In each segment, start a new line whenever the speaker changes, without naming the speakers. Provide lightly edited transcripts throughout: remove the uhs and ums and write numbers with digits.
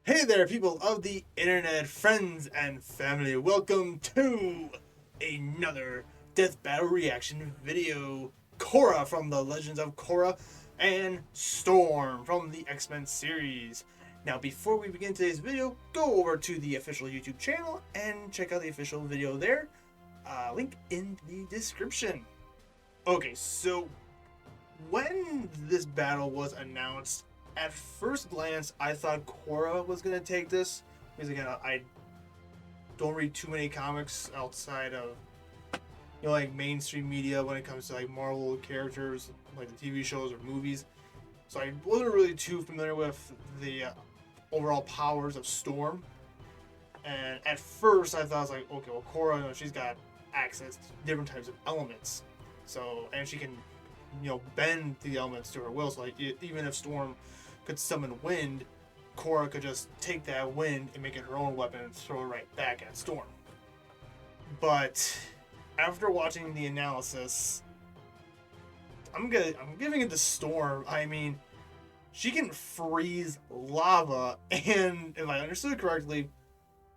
Hey there, people of the internet, friends and family. Welcome to another Death Battle reaction video. Korra from the Legends of Korra and Storm from the X-Men series. Now, before we begin today's video, go over to the official YouTube channel and check out the official video there. Link in the description. Okay, so when this battle was announced, at first glance, I thought Korra was going to take this. Because again, I don't read too many comics outside of, like mainstream media when it comes to like Marvel characters, like the TV shows or movies. So I wasn't really too familiar with the overall powers of Storm. And at first, I thought I was like, okay, well, Korra, she's got access to different types of elements. So, and she can, bend the elements to her will. So, like, even if Storm could summon wind, Korra could just take that wind and make it her own weapon and throw it right back at Storm. But after watching the analysis, I'm giving it to Storm. I mean, she can freeze lava, and if I understood correctly,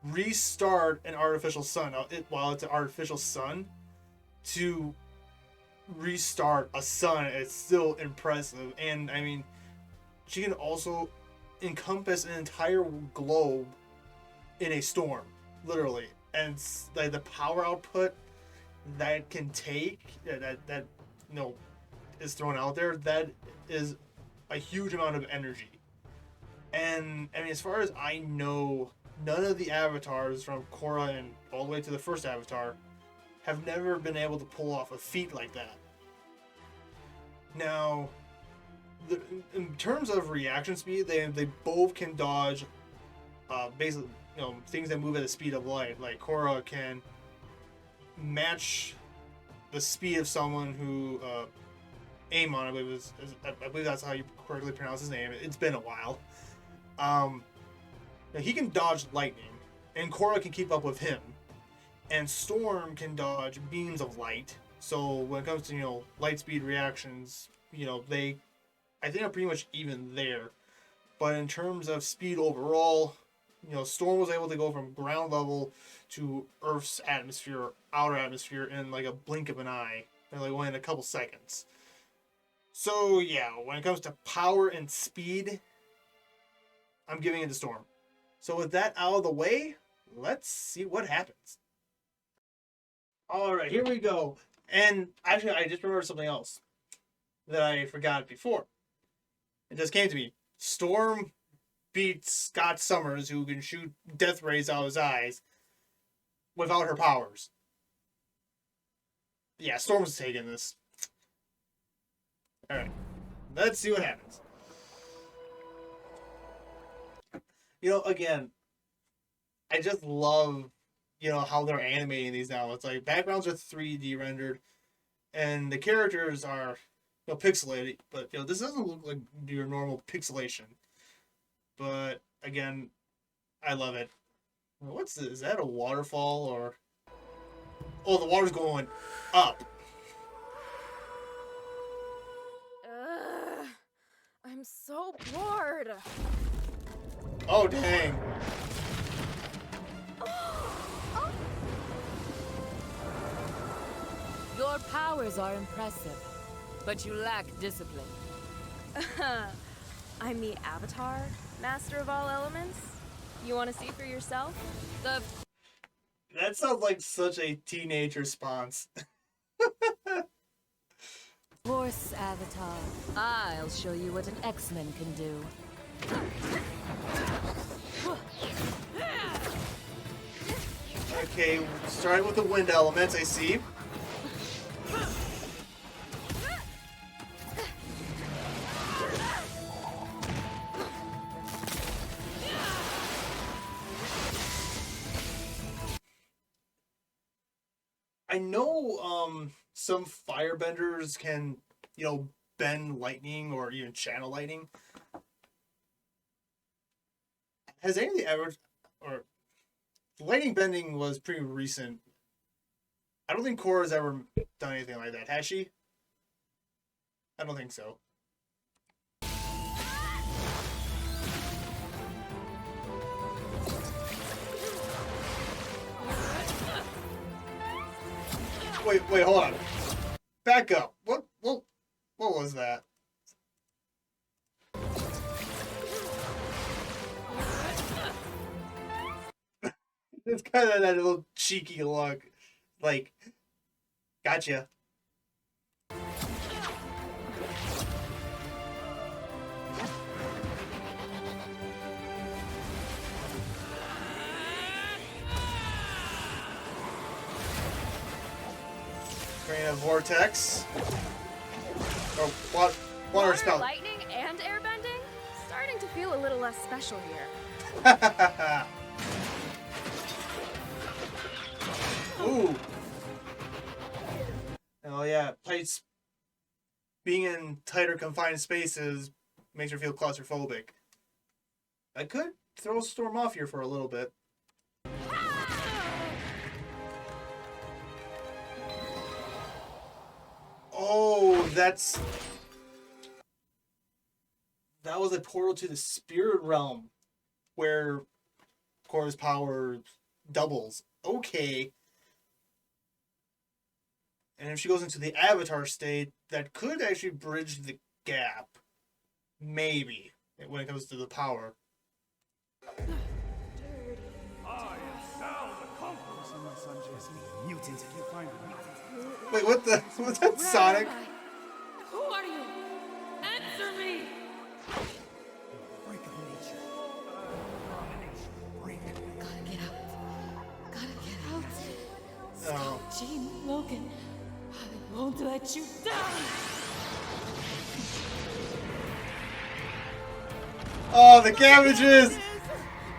restart an artificial sun. While it's an artificial sun, to restart a sun, it's still impressive. And I mean, she can also encompass an entire globe in a storm, literally. And like the power output that can take that is thrown out there, that is a huge amount of energy. And I mean, as far as I know, none of the avatars from Korra and all the way to the first avatar have never been able to pull off a feat like that. Now, in terms of reaction speed, they both can dodge basically things that move at the speed of light. Like Korra can match the speed of someone who Amon, I believe that's how you correctly pronounce his name. It's been a while. He can dodge lightning, and Korra can keep up with him. And Storm can dodge beams of light. So when it comes to light speed reactions, I think are pretty much even there. But in terms of speed overall, Storm was able to go from ground level to Earth's atmosphere, outer atmosphere, in like a blink of an eye, and like only in a couple seconds. So yeah, when it comes to power and speed, I'm giving it to Storm. So with that out of the way, let's see what happens. Alright, here we go. And actually, I just remembered something else that I forgot before. It just came to me. Storm beats Scott Summers, who can shoot death rays out of his eyes, without her powers. Yeah, Storm's taking this. Alright, let's see what happens. Again, I just love, how they're animating these now. It's like backgrounds are 3D rendered, and the characters are, pixelated. But this doesn't look like your normal pixelation. But again, I love it. What's this? Is that a waterfall or? Oh, the water's going up.
I'm so bored.
Oh, dang.
Your powers are impressive, but you lack discipline.
I'm the Avatar, master of all elements. You want to see for yourself?
That sounds like such a teenage response.
Force Avatar. I'll show you what an X-Men can do.
Okay, starting with the wind elements, I see. I know some firebenders can, bend lightning or even channel lightning. Has anybody ever, or lightning bending was pretty recent. I don't think Korra's ever done anything like that, has she? I don't think so. Wait, hold on. Back up. What was that? It's kind of that little cheeky look. Like, gotcha. Create a vortex. Oh, water
Water,
spell.
lightning, and airbending? Starting to feel a little less special here.
Ooh. Oh yeah, being in tighter confined spaces makes her feel claustrophobic. I could throw Storm off here for a little bit. Oh, that was a portal to the spirit realm where Korra's power doubles. Okay. And if she goes into the avatar state, that could actually bridge the gap. Maybe. When it comes to the power. Wait, what the? Was that Sonic?
Who are you? Answer me!
Freak of nature. Freak.
Gotta get out. Gotta get out.
Oh.
Jean Logan, I won't let you down!
Oh, the cabbages!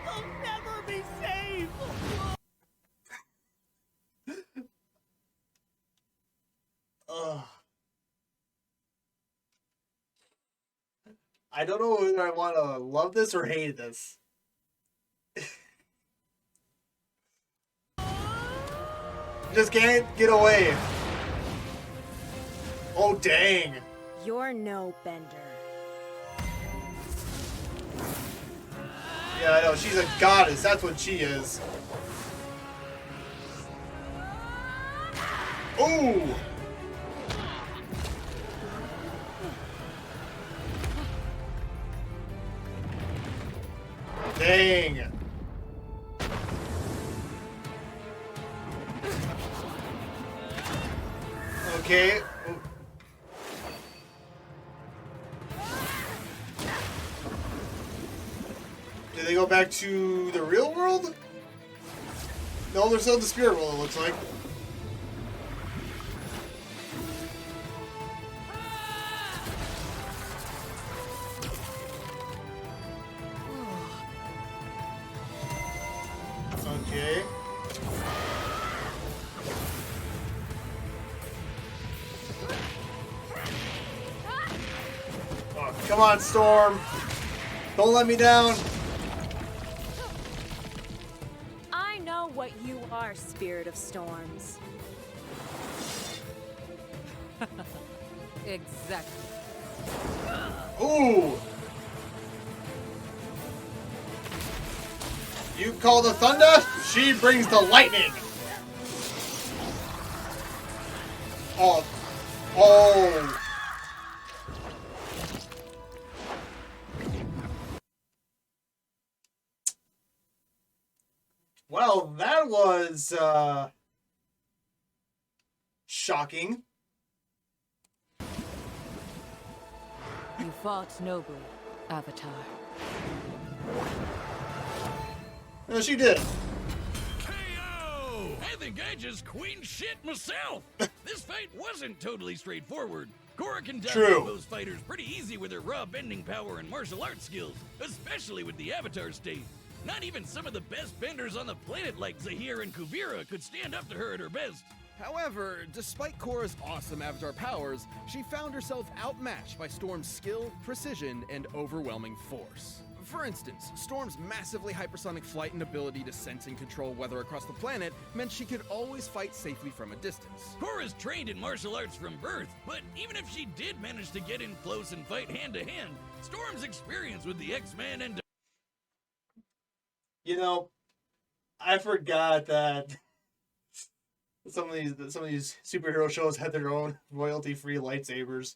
I'll never be saved.
Ugh. I don't know whether I want to love this or hate this. Just can't get away. Oh, dang.
You're no bender.
Yeah, I know. She's a goddess. That's what she is. Ooh! Dang. Okay. Do they go back to the real world? No, they're still in the spirit world, it looks like. Okay. Oh, come on, Storm. Don't let me down.
I know what you are, Spirit of Storms.
Exactly.
Ooh. You call the thunder, she brings the lightning. Oh. Oh. Well, that was shocking.
You fought nobly, Avatar.
No, she did.
Hey-o! I think I just queen shit myself. This fight wasn't totally straightforward. Korra can
True.
those fighters pretty easy with her raw bending power and martial arts skills, especially with the Avatar state. Not even some of the best benders on the planet like Zahir and Kuvira could stand up to her at her best.
However, despite Korra's awesome Avatar powers, she found herself outmatched by Storm's skill, precision, and overwhelming force. For instance, Storm's massively hypersonic flight and ability to sense and control weather across the planet meant she could always fight safely from a distance.
Korra's trained in martial arts from birth, but even if she did manage to get in close and fight hand-to-hand, Storm's experience with the X-Men and...
You know, I forgot that Some of these superhero shows had their own royalty-free lightsabers.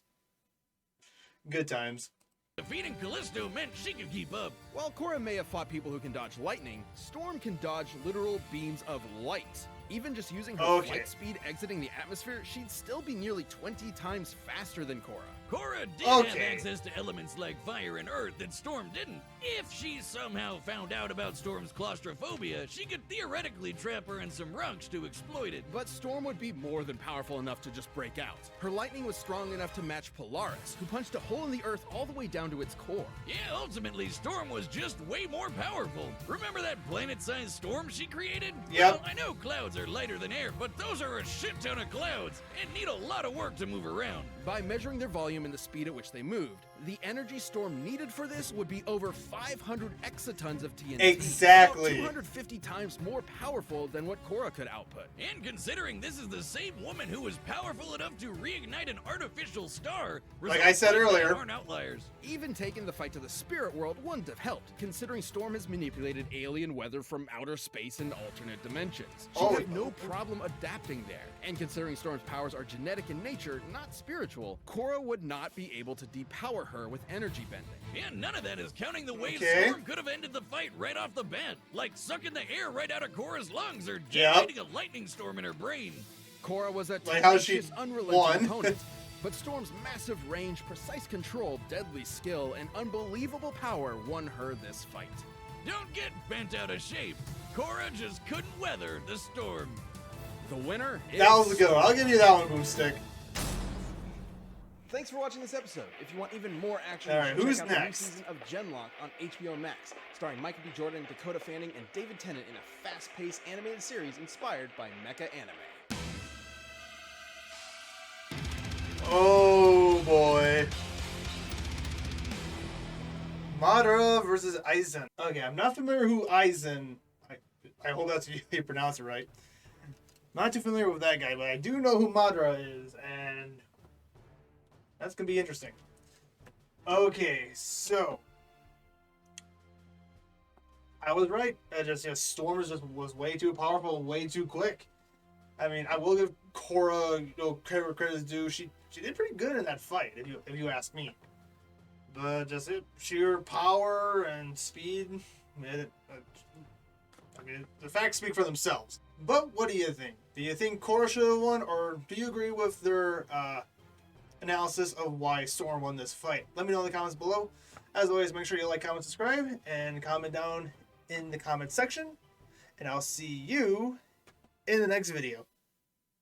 Good times.
Defeating Callisto meant she could keep up.
While Korra may have fought people who can dodge lightning, Storm can dodge literal beams of light. Even just using her flight speed exiting the atmosphere, she'd still be nearly 20 times faster than Korra.
Korra did have access to elements like fire and earth that Storm didn't. If she somehow found out about Storm's claustrophobia, she could theoretically trap her in some rocks to exploit it.
But Storm would be more than powerful enough to just break out. Her lightning was strong enough to match Polaris, who punched a hole in the earth all the way down to its core.
Yeah, ultimately, Storm was just way more powerful. Remember that planet-sized storm she created?
Yep.
Well, I know clouds are lighter than air, but those are a shit ton of clouds and need a lot of work to move around.
By measuring their volume and the speed at which they moved, the energy Storm needed for this would be over 500 exatons of TNT.
Exactly.
250 times more powerful than what Korra could output.
And considering this is the same woman who was powerful enough to reignite an artificial star,
like I said earlier,
aren't outliers.
Even taking the fight to the spirit world wouldn't have helped, considering Storm has manipulated alien weather from outer space and alternate dimensions. She'd have no problem adapting there. And considering Storm's powers are genetic in nature, not spiritual, Korra would not be able to depower her with energy bending.
And none of that is counting the ways Storm could have ended the fight right off the bat, like sucking the air right out of Korra's lungs or generating a lightning storm in her brain.
Korra was a
tenacious,
unrelenting opponent, but Storm's massive range, precise control, deadly skill, and unbelievable power won her this fight.
Don't get bent out of shape. Korra just couldn't weather the storm.
The winner is...
That was a good one. I'll give you that one, Boomstick.
Thanks for watching this episode. If you want even more action,
who's
check out
next?
the new season of Genlock on HBO Max, starring Michael B. Jordan, Dakota Fanning, and David Tennant in a fast-paced animated series inspired by mecha anime.
Oh boy. Madara versus Aizen. Okay, I'm not familiar who Aizen. I hope that's how you pronounce it right. Not too familiar with that guy, but I do know who Madara is, and that's gonna be interesting. Okay, so I was right. Storm was way too powerful, way too quick. I mean, I will give Korra credit due. She did pretty good in that fight, if you ask me. But just sheer power and speed made it. I mean, the facts speak for themselves. But what do you think? Do you think Korra should have won, or do you agree with their analysis of why Storm won this fight? Let me know in the comments below. As always, make sure you like, comment, subscribe, and comment down in the comment section. And I'll see you in the next video.